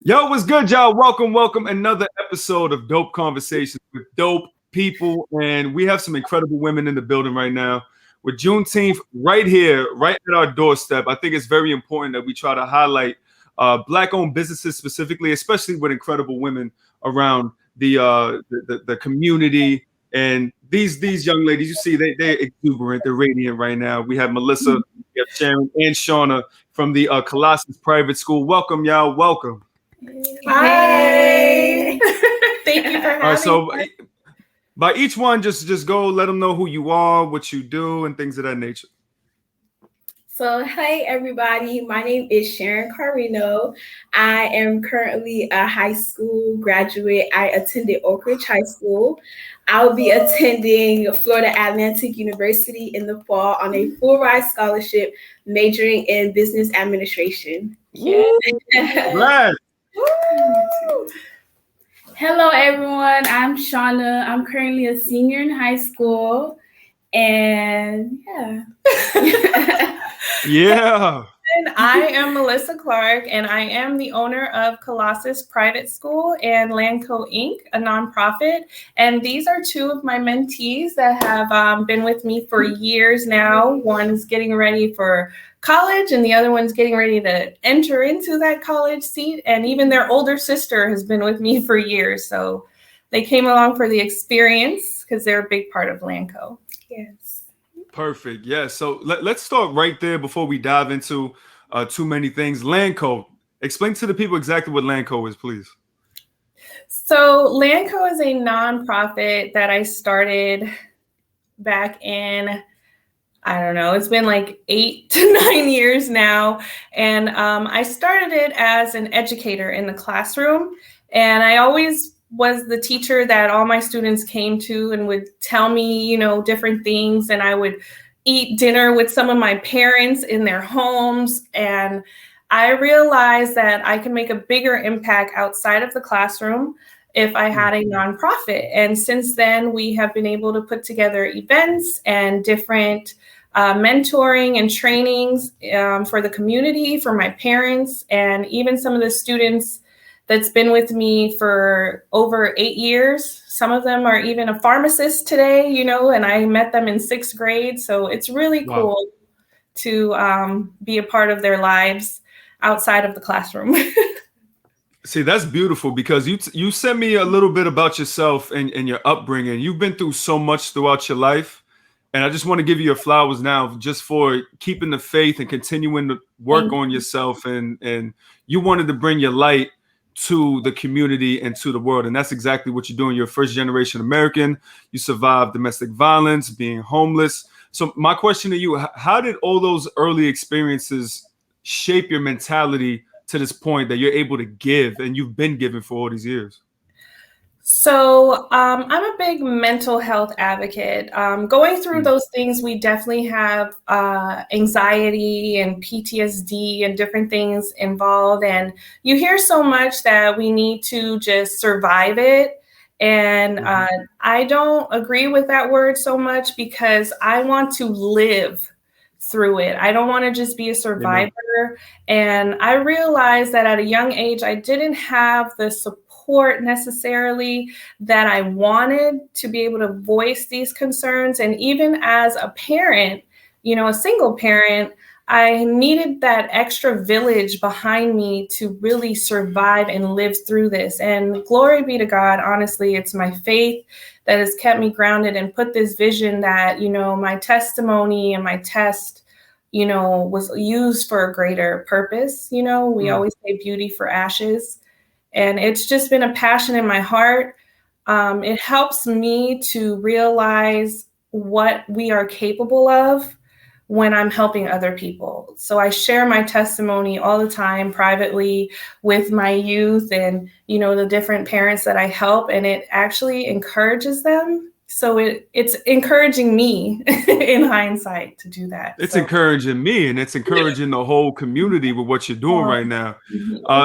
Yo, what's good, y'all? Welcome. Another episode of Dope Conversations with dope people. And we have some incredible women in the building right now. With Juneteenth right here, right at our doorstep, I think it's very important that we try to highlight Black-owned businesses specifically, especially with incredible women around the community. And these young ladies, you see, they're exuberant, they're radiant right now. We have Melissa, we have Sharon, and Shauna from the Colossus Private School. Welcome, y'all. Welcome. Hi. Thank you for having All right, so us. by each one, just go let them know who you are, what you do, and things of that nature. So, hey everybody, my name is Sharon Carino. I am currently a high school graduate. I attended Oak Ridge High School. I'll be attending Florida Atlantic University in the fall on a full ride scholarship, majoring in business administration. Yeah. Right. Hello, everyone. I'm Shauna. I'm currently a senior in high school. And Yeah. And I am Melissa Clarke, and I am the owner of Colossus Private School and Landco Inc., a nonprofit. And these are two of my mentees that have been with me for years now. One's getting ready for college, and the other one's getting ready to enter into that college seat. And even their older sister has been with me for years. So they came along for the experience because they're a big part of Landco. Yes. Perfect. Yeah. So let's start right there before we dive into too many things. Landco. Explain to the people exactly what Landco is, please. So Landco is a nonprofit that I started back in, I don't know, it's been like 8 to 9 years now. And I started it as an educator in the classroom. And I always was the teacher that all my students came to and would tell me, different things. And I would eat dinner with some of my parents in their homes. And I realized that I could make a bigger impact outside of the classroom if I had a nonprofit. And since then, we have been able to put together events and different mentoring and trainings for the community, for my parents, and even some of the students that's been with me for over 8 years. Some of them are even a pharmacist today, and I met them in 6th grade. So it's really cool to be a part of their lives outside of the classroom. See, that's beautiful because you sent me a little bit about yourself and your upbringing. You've been through so much throughout your life. And I just want to give you your flowers now just for keeping the faith and continuing to work on yourself. And you wanted to bring your light to the community and to the world. And that's exactly what you're doing. You're a first generation American. You survived domestic violence, being homeless. So my question to you, how did all those early experiences shape your mentality to this point that you're able to give and you've been giving for all these years? So I'm a big mental health advocate. Going through those things, we definitely have anxiety and PTSD and different things involved. And you hear so much that we need to just survive it. And I don't agree with that word so much because I want to live through it. I don't want to just be a survivor. And I realized that at a young age, I didn't have the support necessarily that I wanted to be able to voice these concerns. And even as a parent, a single parent, I needed that extra village behind me to really survive and live through this. And glory be to God, honestly, it's my faith that has kept me grounded and put this vision that, my testimony and my test, was used for a greater purpose. We always say beauty for ashes. And it's just been a passion in my heart. It helps me to realize what we are capable of when I'm helping other people. So I share my testimony all the time privately with my youth and, the different parents that I help, and it actually encourages them. So it's encouraging me in hindsight to do that. It's encouraging me, and it's encouraging the whole community with what you're doing right now.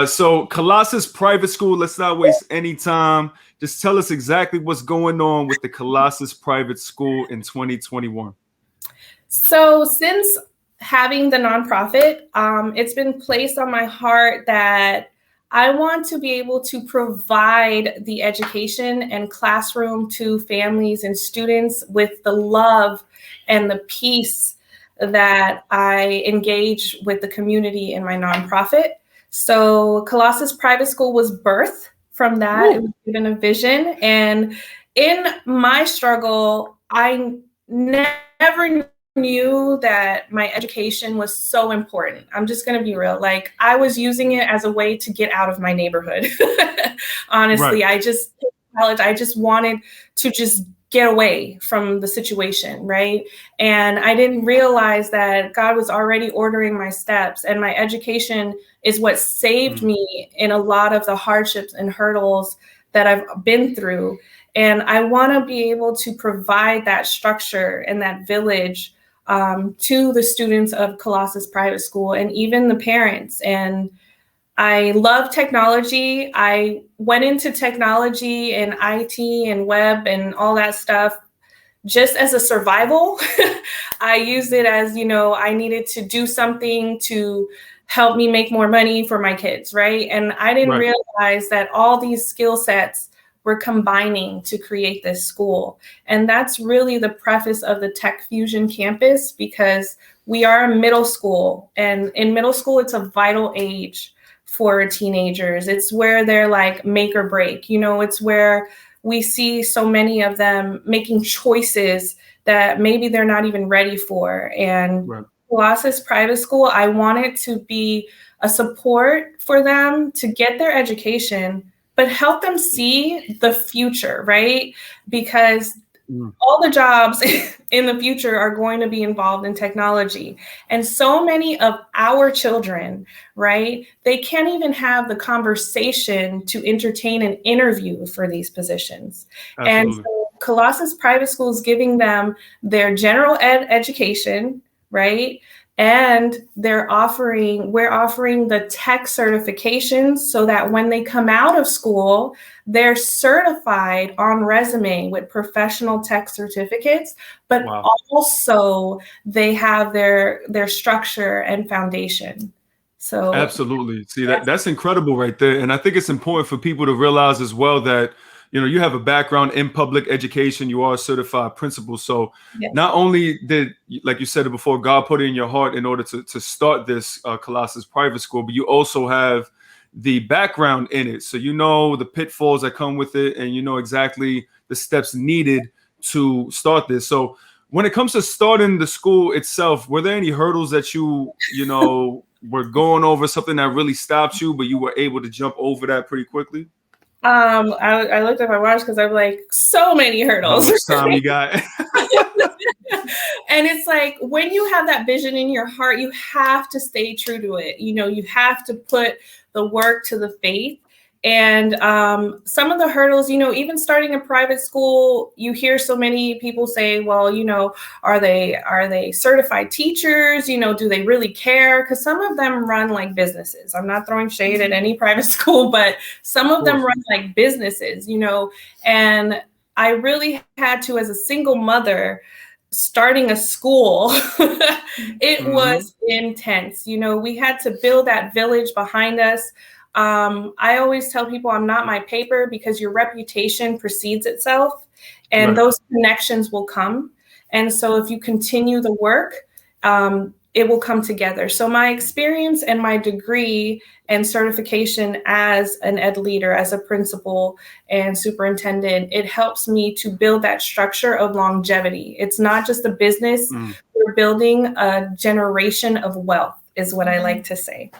So Colossus Private School, let's not waste any time. Just tell us exactly what's going on with the Colossus Private School in 2021. So since having the nonprofit, it's been placed on my heart that I want to be able to provide the education and classroom to families and students with the love and the peace that I engage with the community in my nonprofit. So Colossus Private School was birthed from that. Woo. It was given a vision. And in my struggle, I never knew that my education was so important. I'm just going to be real. Like, I was using it as a way to get out of my neighborhood. Honestly, right. I just wanted to just get away from the situation, right? And I didn't realize that God was already ordering my steps, and my education is what saved me in a lot of the hardships and hurdles that I've been through. And I want to be able to provide that structure and that village to the students of Colossus Private School and even the parents. And I love technology. I went into technology and IT and web and all that stuff just as a survival. I used it as, I needed to do something to help me make more money for my kids, right? And I didn't realize that all these skill sets were combining to create this school. And that's really the preface of the Tech Fusion campus, because we are a middle school. And in middle school, it's a vital age for teenagers. It's where they're like make or break. It's where we see so many of them making choices that maybe they're not even ready for. And Colossus Private School, I want it to be a support for them to get their education, but help them see the future, right? Because all the jobs in the future are going to be involved in technology. And so many of our children, right, they can't even have the conversation to entertain an interview for these positions. Absolutely. And so Colossus Private School is giving them their general ed education, right? And we're offering the tech certifications so that when they come out of school, they're certified on resume with professional tech certificates, but also they have their structure and foundation. So absolutely. See, that's incredible right there. And I think it's important for people to realize as well that you have a background in public education. You are a certified principal. So not only did, like you said it before, God put it in your heart in order to start this Colossus Private School, but you also have the background in it. So you know the pitfalls that come with it, and you know exactly the steps needed to start this. So when it comes to starting the school itself, were there any hurdles that you were going over, something that really stopped you, but you were able to jump over that pretty quickly? I looked at my watch because I'm like, so many hurdles. How much time you got? And it's like, when you have that vision in your heart, you have to stay true to it. You have to put the work to the faith. And some of the hurdles, even starting a private school, you hear so many people say, well, are they certified teachers? Do they really care? Because some of them run like businesses. I'm not throwing shade at any private school, but some of them run like businesses, and I really had to, as a single mother, starting a school, it was intense. We had to build that village behind us. I always tell people I'm not my paper, because your reputation precedes itself, and those connections will come. And so if you continue the work, it will come together. So my experience and my degree and certification as an ed leader, as a principal and superintendent, it helps me to build that structure of longevity. It's not just a business. We're building a generation of wealth, is what I like to say.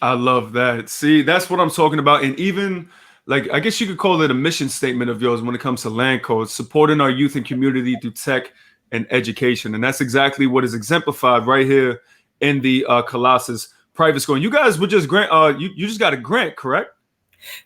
I love that. See, that's what I'm talking about. And even, like, I guess you could call it a mission statement of yours when it comes to Land Code, supporting our youth and community through tech and education. And that's exactly what is exemplified right here in the Colossus Private School. And you guys would just grant, you just got a grant, correct?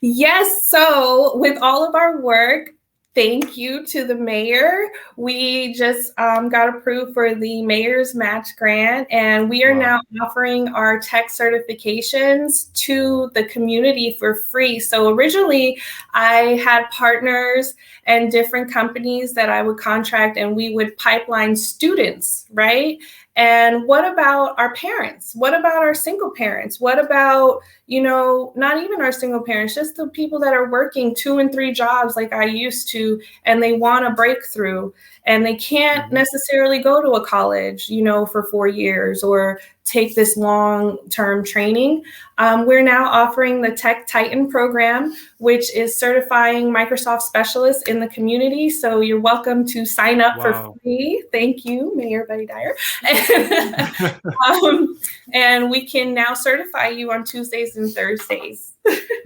Yes. So with all of our work, thank you to the mayor. We just got approved for the mayor's match grant, and we are now offering our tech certifications to the community for free. So originally I had partners and different companies that I would contract, and we would pipeline students, right? And what about our parents? What about our single parents? What about, not even our single parents, just the people that are working 2 and 3 jobs like I used to, and they want a breakthrough and they can't necessarily go to a college, for 4 years or take this long-term training. We're now offering the Tech Titan program, which is certifying Microsoft specialists in the community. So you're welcome to sign up for free. Thank you, Mayor Betty Dyer. And we can now certify you on Tuesdays and Thursdays.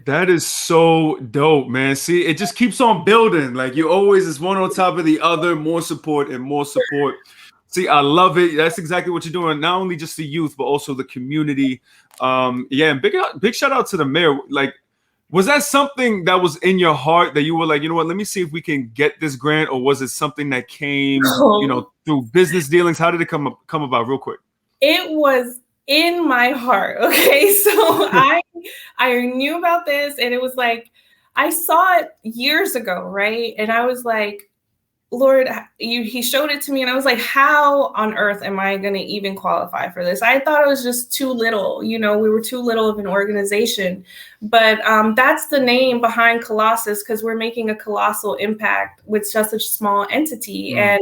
That is so dope, man. See, it just keeps on building. Like you always is one on top of the other, more support and more support. See, I love it. That's exactly what you're doing. Not only just the youth, but also the community. And big shout out to the mayor. Like, was that something that was in your heart that you were like, you know what, let me see if we can get this grant, or was it something that came, through business dealings? How did it come about real quick? It was in my heart. Okay. So I knew about this, and it was like, I saw it years ago. Right. And I was like, Lord, he showed it to me, and I was like, how on earth am I going to even qualify for this? I thought it was just too little. We were too little of an organization. But that's the name behind Colossus, because we're making a colossal impact with just a small entity. And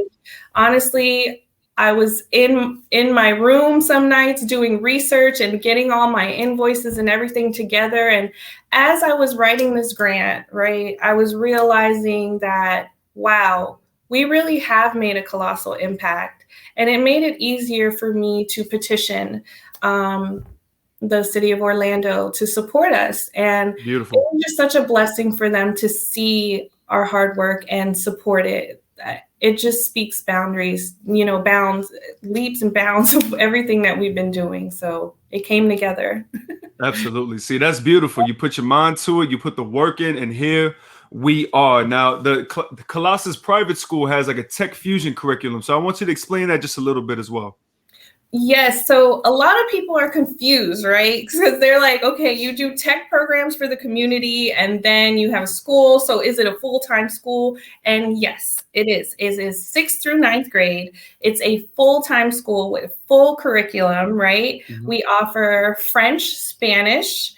honestly, I was in my room some nights doing research and getting all my invoices and everything together. And as I was writing this grant, right, I was realizing that, wow, we really have made a colossal impact. And it made it easier for me to petition the city of Orlando to support us. And beautiful. It was just such a blessing for them to see our hard work and support it. It just speaks boundaries, bounds, leaps and bounds of everything that we've been doing. So it came together. Absolutely. See, that's beautiful. You put your mind to it, you put the work in, and here we are. Now, the Colossus Private School has like a tech fusion curriculum. So I want you to explain that just a little bit as well. Yes. So a lot of people are confused, right? Because they're like, okay, you do tech programs for the community and then you have a school. So is it a full-time school? And yes, it is. It is 6th through 9th grade. It's a full-time school with full curriculum, right? We offer French, Spanish,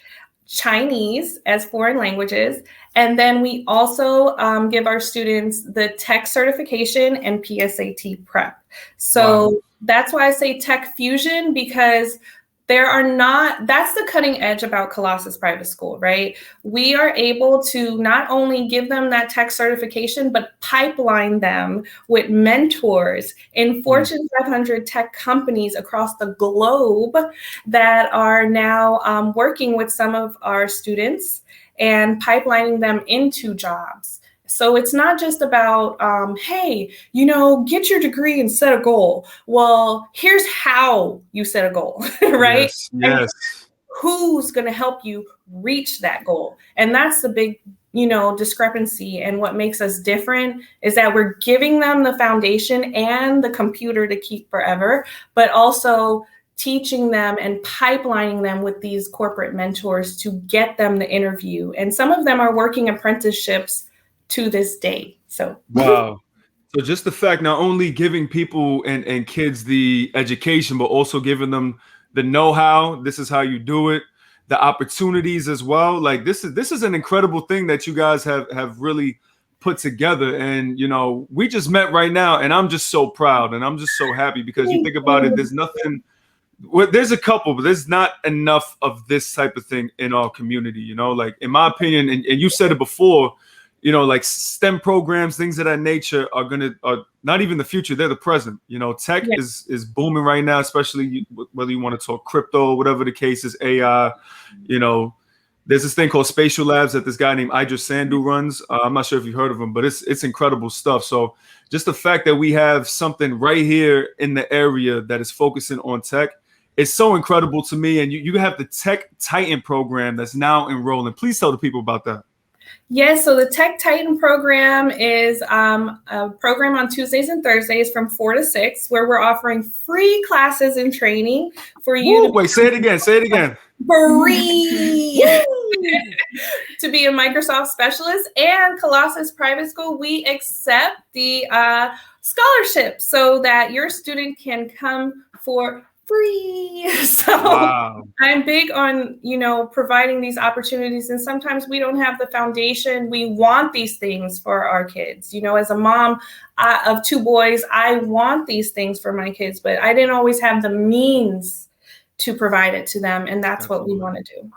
Chinese as foreign languages. And then we also give our students the tech certification and PSAT prep. So that's why I say tech fusion, because that's the cutting edge about Colossus Private School, right? We are able to not only give them that tech certification, but pipeline them with mentors in Fortune 500 tech companies across the globe that are now working with some of our students and pipelining them into jobs. So it's not just about, hey, get your degree and set a goal. Well, here's how you set a goal, right? Yes. Who's going to help you reach that goal? And that's the big, discrepancy. And what makes us different is that we're giving them the foundation and the computer to keep forever, but also teaching them and pipelining them with these corporate mentors to get them the interview. And some of them are working apprenticeships to this day. So wow. So just the fact, not only giving people and kids the education, but also giving them the know-how. This is how you do it, the opportunities as well. Like this is an incredible thing that you guys have really put together. And we just met right now, and I'm just so proud and I'm just so happy, because you think about it, there's nothing. Well, there's a couple, but there's not enough of this type of thing in our community. Like in my opinion, and you said it before, like STEM programs, things of that nature are not even the future, they're the present. Tech is booming right now, especially whether you want to talk crypto, whatever the case is, AI. There's this thing called Spatial Labs that this guy named Idris Sandu runs. I'm not sure if you've heard of him, but it's incredible stuff. So just the fact that we have something right here in the area that is focusing on tech, it's so incredible to me. And you have the Tech Titan program that's now enrolling. Please tell the people about that. Yes, so the Tech Titan program is a program on Tuesdays and Thursdays from 4 to 6, where we're offering free classes and training for you. Say it again. Free to be a Microsoft specialist. And Colossus Private School, we accept the scholarship so that your student can come for free. So Wow. I'm big on, providing these opportunities. And sometimes we don't have the foundation. We want these things for our kids. As a mom of 2 boys, I want these things for my kids, but I didn't always have the means to provide it to them. And that's Absolutely. what we want to do.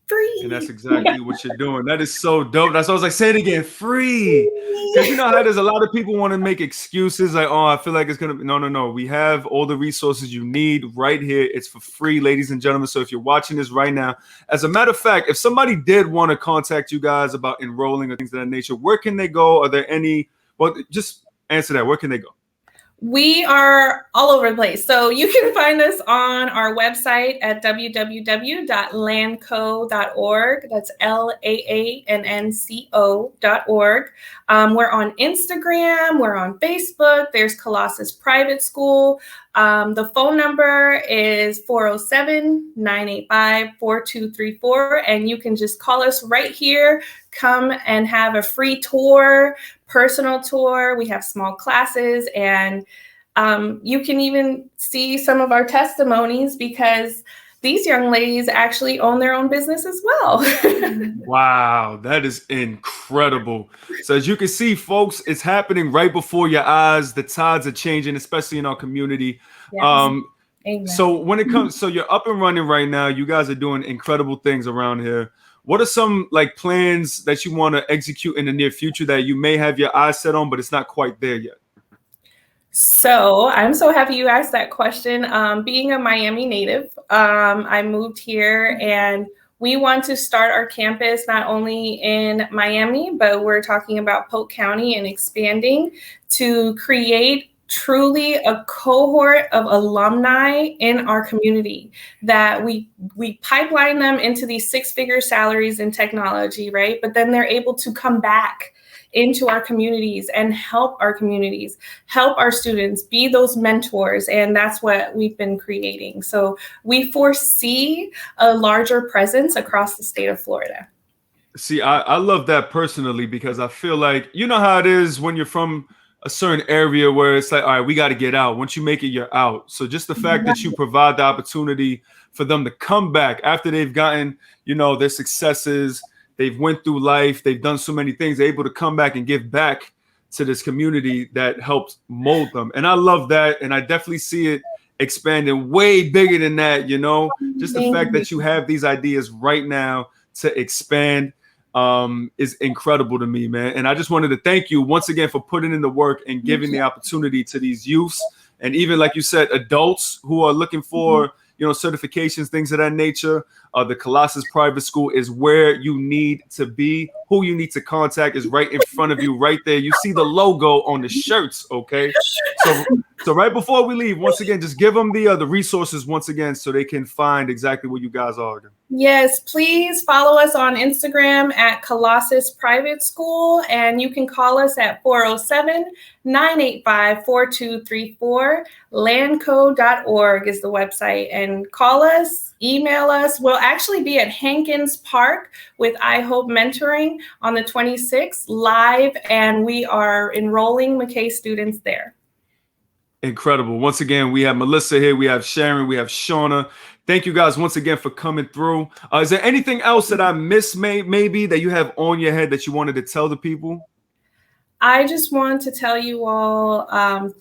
Free. And that's exactly what you're doing. That is so dope. That's what I was like, say it again, free. Because you know how there's a lot of people want to make excuses like, oh, I feel like it's going to, no. We have all the resources you need right here. It's for free, ladies and gentlemen. So if you're watching this right now, as a matter of fact, if somebody did want to contact you guys about enrolling or things of that nature, where can they go? Are there any, well, just answer that. Where can they go? We are all over the place. So you can find us on our website at www.laanco.org. That's LAANNCO.org. We're on Instagram. We're on Facebook. There's Colossus Private School. The phone number is 407-985-4234. And you can just call us right here. Come and have a free tour, personal tour. We have small classes, and you can even see some of our testimonies because these young ladies actually own their own business as well. Wow, that is incredible. So as you can see, folks, it's happening right before your eyes. The tides are changing, especially in our community. Yes. Amen. So when it comes, so you're up and running right now. You guys are doing incredible things around here. What are some plans that you want to execute in the near future that you may have your eyes set on, but it's not quite there yet? So I'm so happy you asked that question. Being a Miami native, I moved here and we want to start our campus not only in Miami, but we're talking about Polk County and expanding to create truly a cohort of alumni in our community that we pipeline them into these 6-figure salaries in technology, right? But then they're able to come back into our communities and help our communities, help our students, be those mentors. And that's what we've been creating. So we foresee a larger presence across the state of Florida. See, I love that personally because I feel like, you know how it is when you're from a certain area where it's like, all right, we got to get out. Once you make it, you're out. So just the fact that you provide the opportunity for them to come back after they've gotten, their successes, they've went through life, they've done so many things, they're able to come back and give back to this community that helps mold them. And I love that. And I definitely see it expanding way bigger than that, just the fact that you have these ideas right now to expand is incredible to me, man. And I just wanted to thank you once again for putting in the work and giving the opportunity to these youths and even, like you said, adults who are looking for, certifications, things of that nature. The Colossus Private School is where you need to be. Who you need to contact is right in front of you, right there. You see the logo on the shirts, okay? So right before we leave, once again, just give them the resources once again so they can find exactly where you guys are. Yes, please follow us on Instagram at Colossus Private School, and you can call us at 407-985-4234. Laanco.org is the website, and call us, email us. We'll actually be at Hankins Park with I Hope Mentoring on the 26th live, and we are enrolling McKay students there. Incredible. Once again, we have Melissa here, we have Sharon, we have Shauna. Thank you guys once again for coming through. Is there anything else that I missed maybe that you have on your head that you wanted to tell the people? I just want to tell you all,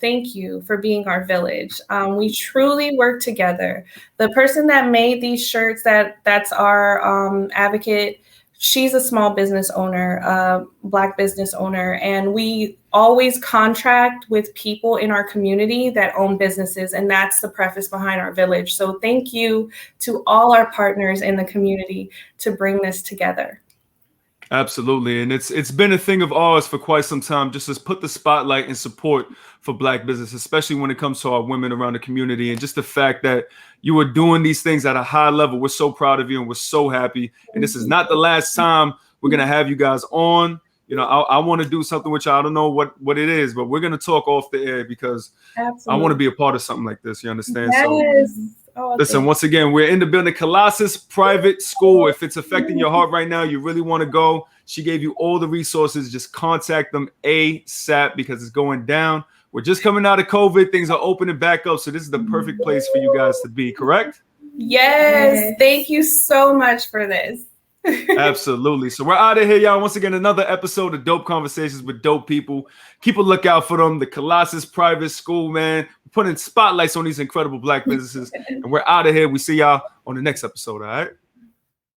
thank you for being our village. We truly work together. The person that made these shirts, that's our advocate, she's a small business owner, Black business owner, and we always contract with people in our community that own businesses, and that's the preface behind our village. So thank you to all our partners in the community to bring this together. Absolutely. And it's been a thing of ours for quite some time, just to put the spotlight and support for Black business, especially when it comes to our women around the community. And just the fact that you are doing these things at a high level, we're so proud of you and we're so happy. And this is not the last time we're going to have you guys on. I want to do something which I don't know what it is, but we're going to talk off the air because I want to be a part of something like this. You understand? Yes. So listen, once again, we're in the building, Colossus Private School. If it's affecting your heart right now, you really want to go. She gave you all the resources. Just contact them ASAP because it's going down. We're just coming out of COVID. Things are opening back up. So this is the perfect place for you guys to be, correct? Yes. Thank you so much for this. Absolutely. So we're out of here, y'all. Once again, another episode of Dope Conversations with Dope People. Keep a lookout for them. The Colossus Private School, man. We're putting spotlights on these incredible Black businesses. And we're out of here. We see y'all on the next episode, all right?